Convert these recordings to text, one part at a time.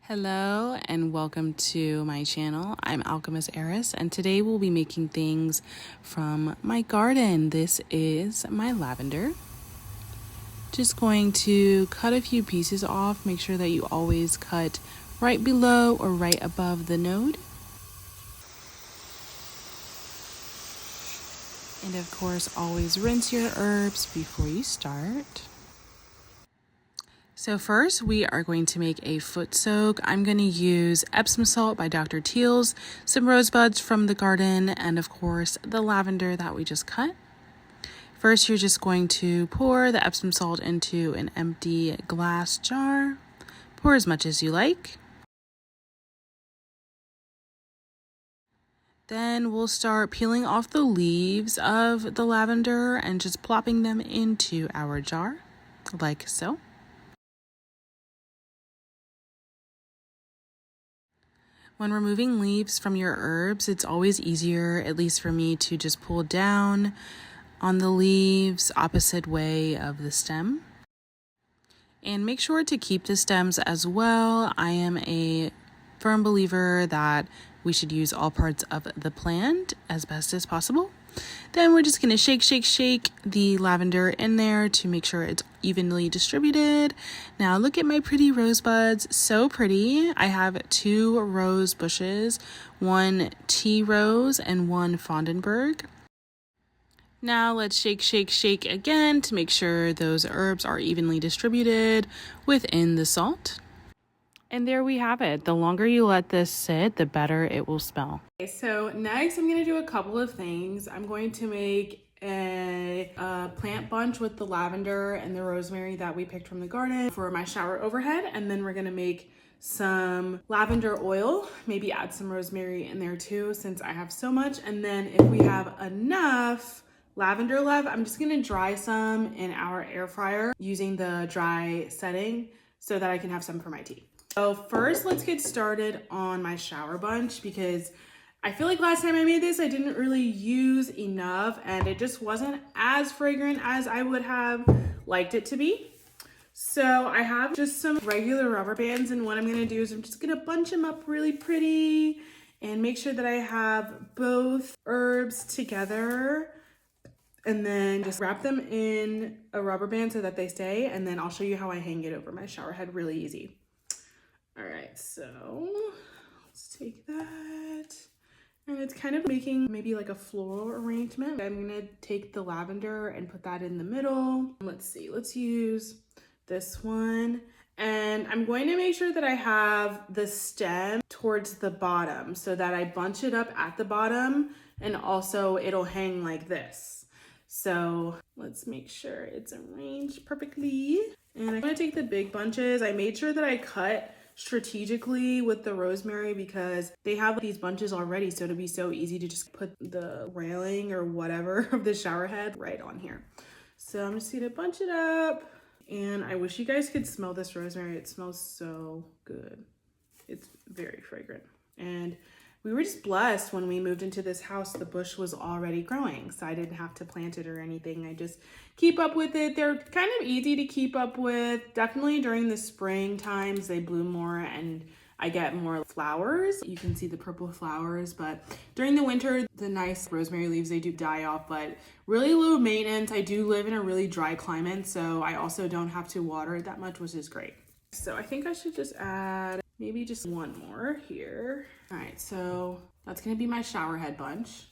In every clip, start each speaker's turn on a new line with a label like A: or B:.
A: Hello and welcome to my channel. I'm Alchemist Eris and today we'll be making things from my garden. This is my lavender. Just going to cut a few pieces off. Make sure that you always cut right below or right above the node. And of course, always rinse your herbs before you start. So first we are going to make a foot soak. I'm going to use Epsom salt by Dr. Teal's, some rosebuds from the garden, and of course the lavender that we just cut. First you're just going to pour the Epsom salt into an empty glass jar. Pour as much as you like. Then we'll start peeling off the leaves of the lavender and just plopping them into our jar, like so. When removing leaves from your herbs, it's always easier, at least for me, to just pull down on the leaves opposite way of the stem. And make sure to keep the stems as well. I am a firm believer that we should use all parts of the plant as best as possible. Then we're just going to shake the lavender in there to make sure it's evenly distributed. Now look at my pretty rosebuds, so pretty. I have 2 rose bushes, 1 tea rose and 1 Fondenberg. Now let's shake again to make sure those herbs are evenly distributed within the salt. And there we have it. The longer you let this sit, the better it will smell. Okay, so next I'm going to do a couple of things. I'm going to make a plant bunch with the lavender and the rosemary that we picked from the garden for my shower overhead. And then we're going to make some lavender oil, maybe add some rosemary in there too, since I have so much. And then if we have enough lavender left, I'm just going to dry some in our air fryer using the dry setting so that I can have some for my tea. So first, let's get started on my shower bunch because I feel like last time I made this, I didn't really use enough and it just wasn't as fragrant as I would have liked it to be. So I have just some regular rubber bands, and what I'm going to do is I'm just going to bunch them up really pretty and make sure that I have both herbs together, and then just wrap them in a rubber band so that they stay, and then I'll show you how I hang it over my shower head really easy. All right, so let's take that. And it's kind of making maybe like a floral arrangement. I'm gonna take the lavender and put that in the middle. Let's see, let's use this one. And I'm going to make sure that I have the stem towards the bottom so that I bunch it up at the bottom, and also it'll hang like this. So let's make sure it's arranged perfectly. And I'm gonna take the big bunches. I made sure that I cut strategically with the rosemary because they have these bunches already, so it'll be so easy to just put the railing or whatever of the shower head right on here. So I'm just gonna bunch it up, and I wish you guys could smell this rosemary. It smells so good. It's very fragrant. And we were just blessed when we moved into this house. The bush was already growing, so I didn't have to plant it or anything. I just keep up with it. They're kind of easy to keep up with. Definitely during the spring times, they bloom more and I get more flowers. You can see the purple flowers, but during the winter, the nice rosemary leaves, they do die off, but really low maintenance. I do live in a really dry climate, so I also don't have to water it that much, which is great. So I think I should just add maybe just 1 more here. All right, so that's gonna be my shower head bunch.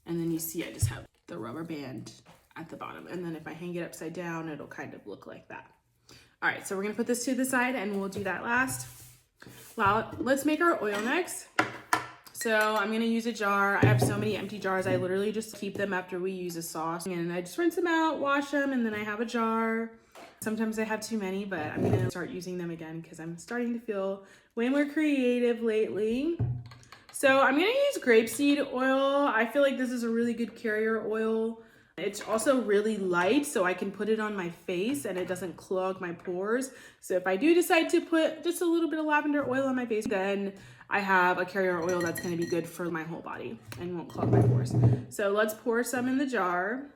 A: And then you see I just have the rubber band at the bottom. And then if I hang it upside down, it'll kind of look like that. All right, so we're gonna put this to the side and we'll do that last. Well, let's make our oil next. So I'm gonna use a jar. I have so many empty jars. I literally just keep them after we use a sauce. And I just rinse them out, wash them, and then I have a jar. Sometimes I have too many, but I'm gonna start using them again because I'm starting to feel way more creative lately. So I'm gonna use grapeseed oil. I feel like this is a really good carrier oil. It's also really light, so I can put it on my face and it doesn't clog my pores. So if I do decide to put just a little bit of lavender oil on my face, then I have a carrier oil that's gonna be good for my whole body and won't clog my pores. So let's pour some in the jar.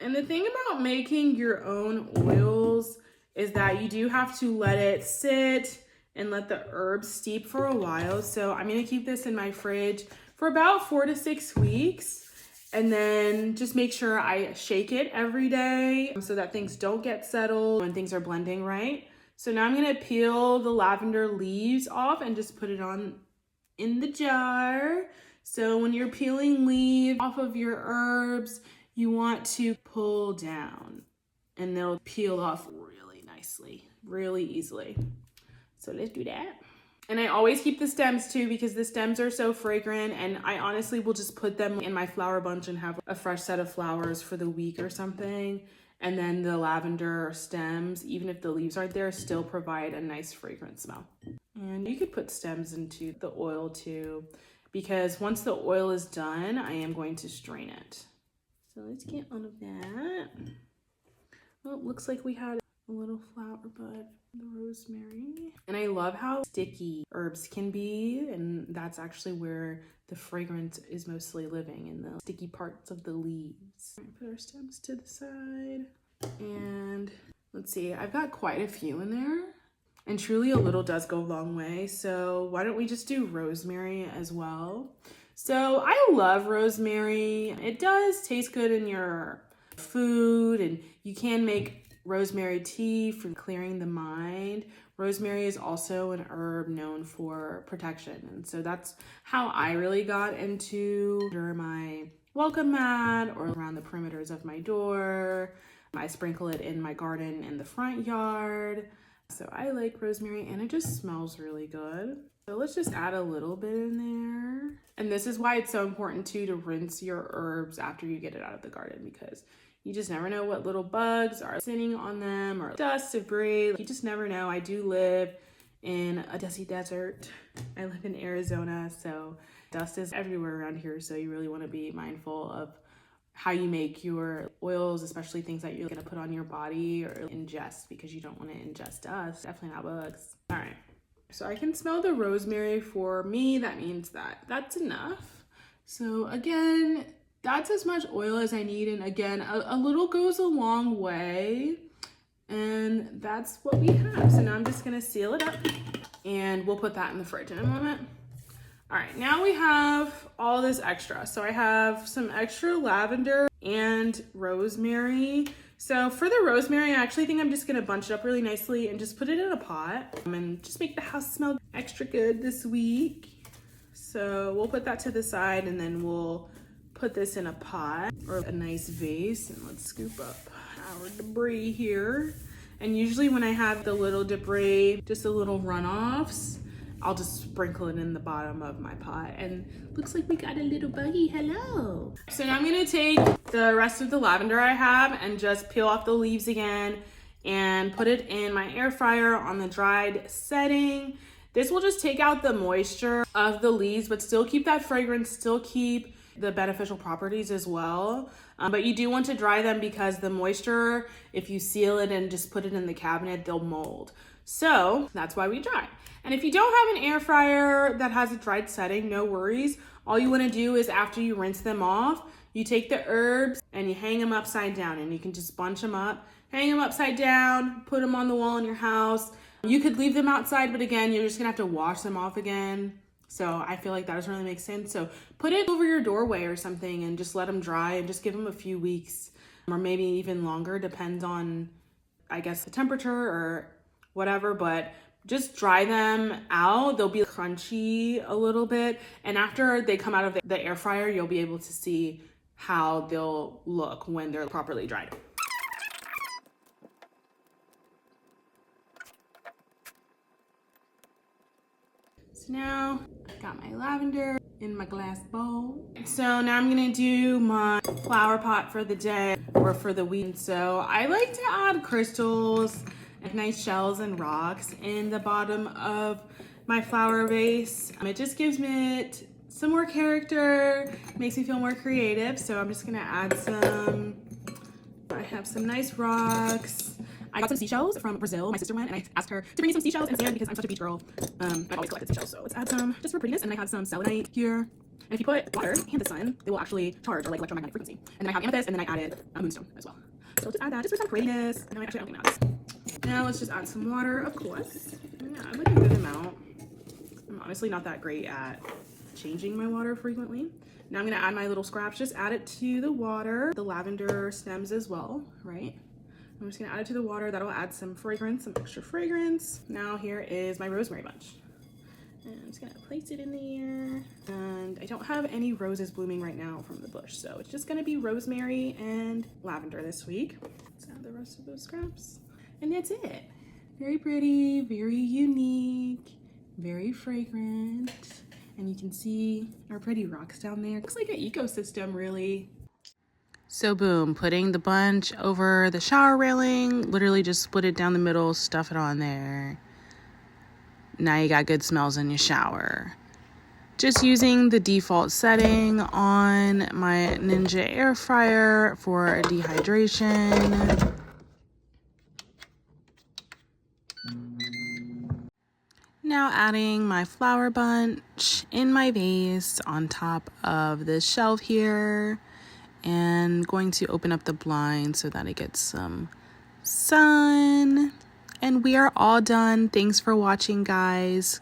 A: And the thing about making your own oils is that you do have to let it sit and let the herbs steep for a while. So I'm gonna keep this in my fridge for about 4 to 6 weeks. And then just make sure I shake it every day so that things don't get settled when things are blending right. So now I'm gonna peel the lavender leaves off and just put it on in the jar. So when you're peeling leaves off of your herbs, you want to pull down and they'll peel off really nicely, really easily. So let's do that. And I always keep the stems too because the stems are so fragrant, and I honestly will just put them in my flower bunch and have a fresh set of flowers for the week or something. And then the lavender stems, even if the leaves aren't there, still provide a nice fragrant smell. And you could put stems into the oil too, because once the oil is done, I am going to strain it. So let's get on of that. Well, it looks like we had a little flower bud, the rosemary. And I love how sticky herbs can be, and that's actually where the fragrance is mostly living, in the sticky parts of the leaves. Put our stems to the side, and let's see, I've got quite a few in there, and truly a little does go a long way. So why don't we just do rosemary as well? So I love rosemary. It does taste good in your food, and you can make rosemary tea for clearing the mind. Rosemary is also an herb known for protection, and so that's how I really got into my welcome mat or around the perimeters of my door. I sprinkle it in my garden in the front yard. So I like rosemary, and it just smells really good. So let's just add a little bit in there. And this is why it's so important too to rinse your herbs after you get it out of the garden, because you just never know what little bugs are sitting on them or dust, debris. You just never know. I do live in a dusty desert. I live in Arizona, so dust is everywhere around here. So you really want to be mindful of how you make your oils, especially things that you're going to put on your body or ingest, because you don't want to ingest dust. Definitely not bugs. All right. So I can smell the rosemary. For me, that means that that's enough. So again, that's as much oil as I need. And again, a little goes a long way. And that's what we have. So now I'm just gonna seal it up, and we'll put that in the fridge in a moment. All right, now we have all this extra. So I have some extra lavender and rosemary. So for the rosemary, I actually think I'm just gonna bunch it up really nicely and just put it in a pot and just make the house smell extra good this week. So we'll put that to the side, and then we'll put this in a pot or a nice vase, and let's scoop up our debris here. And usually when I have the little debris, just the little runoffs, I'll just sprinkle it in the bottom of my pot. And looks like we got a little buggy. Hello. So now I'm gonna take the rest of the lavender I have and just peel off the leaves again and put it in my air fryer on the dried setting. This will just take out the moisture of the leaves, but still keep that fragrance, still keep the beneficial properties as well. But you do want to dry them, because the moisture, if you seal it and just put it in the cabinet, they'll mold. So that's why we dry. And if you don't have an air fryer that has a dried setting, no worries. All you want to do is, after you rinse them off, you take the herbs and you hang them upside down, and you can just bunch them up, hang them upside down, put them on the wall in your house. You could leave them outside, but again, you're just gonna have to wash them off again. So I feel like that doesn't really make sense. So put it over your doorway or something and just let them dry, and just give them a few weeks or maybe even longer, depends on, I guess, the temperature or whatever, but just dry them out. They'll be crunchy a little bit. And after they come out of the air fryer, you'll be able to see how they'll look when they're properly dried. So now I've got my lavender in my glass bowl. So now I'm gonna do my flower pot for the day or for the week. So I like to add crystals and nice shells and rocks in the bottom of my flower vase. It just gives me some more character, makes me feel more creative. So I'm just gonna add some. I have some nice rocks. I got some seashells from Brazil. My sister went and I asked her to bring me some seashells and sand, because I'm such a beach girl. I've always collected seashells, so let's add some just for prettiness. And I have some selenite here. And if you put water and the sun, they will actually charge or like electromagnetic frequency. And then I have amethyst, and then I added a moonstone as well. So just add that just for some prettiness. No, actually I don't think that. Now let's just add some water, of course. gonna add like a good amount. I'm honestly not that great at changing my water frequently. Now I'm gonna add my little scraps, just add it to the water, the lavender stems as well, right? I'm just gonna add it to the water. That'll add some fragrance, some extra fragrance. Now here is my rosemary bunch. And I'm just gonna place it in there. And I don't have any roses blooming right now from the bush, so it's just gonna be rosemary and lavender this week. Let's add the rest of those scraps. And that's it. Very pretty, very unique, very fragrant. And you can see our pretty rocks down there. Looks like an ecosystem, really. So boom, putting the bunch over the shower railing, literally just split it down the middle, stuff it on there. Now you got good smells in your shower. Just using the default setting on my Ninja air fryer for dehydration. Now adding my flower bunch in my vase on top of this shelf here. And going to open up the blind so that it gets some sun. And we are all done. Thanks for watching, guys.